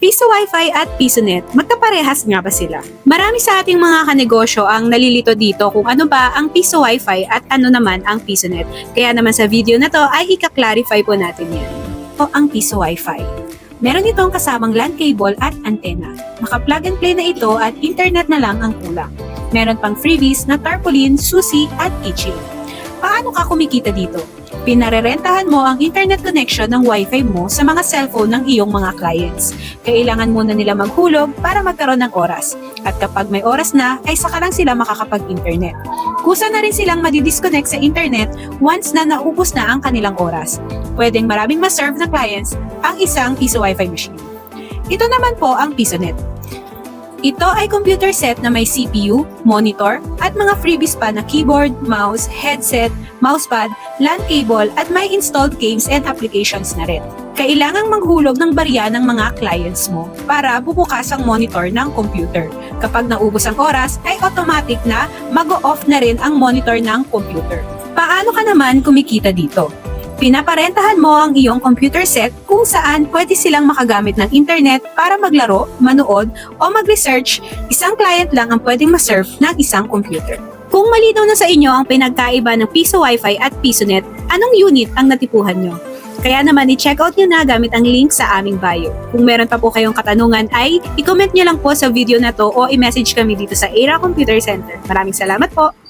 Piso Wi-Fi at PisoNet, magkaparehas nga ba sila? Marami sa ating mga kanegosyo ang nalilito dito kung ano ba ang Piso Wi-Fi at ano naman ang PisoNet. Kaya naman sa video na to ay ika-clarify po natin yan. O ang Piso Wi-Fi. Meron itong kasamang LAN cable at antena. Naka-plug and play na ito at internet na lang ang kulang. Meron pang freebies na tarpaulin, susi at keychain. Paano ka kumikita dito? Pinarerentahan mo ang internet connection ng Wi-Fi mo sa mga cellphone ng iyong mga clients. Kailangan muna nila maghulog para magkaroon ng oras. At kapag may oras na, ay saka lang sila makakapag-internet. Kusa na rin silang madidisconnect sa internet once na naubos na ang kanilang oras. Pwedeng maraming ma-serve na clients ang isang Piso Wi-Fi machine. Ito naman po ang PisoNet. Ito ay computer set na may CPU, monitor, at mga freebies pa na keyboard, mouse, headset, mousepad, LAN cable at may installed games and applications na rin. Kailangang manghulog ng barya ng mga clients mo para bubukas ang monitor ng computer. Kapag naubos ang oras, ay automatic na mag-off na rin ang monitor ng computer. Paano ka naman kumikita dito? Pinaparentahan mo ang iyong computer set kung saan pwede silang makagamit ng internet para maglaro, manood, o mag-research. Isang client lang ang pwedeng ma-serve ng isang computer. Kung malinaw na sa inyo ang pinagkaiba ng Piso Wi-Fi at PisoNet, anong unit ang natipuhan nyo? Kaya naman i-check out nyo na gamit ang link sa aming bio. Kung meron pa po kayong katanungan ay i-comment nyo lang po sa video na to o i-message kami dito sa Era Computer Center. Maraming salamat po!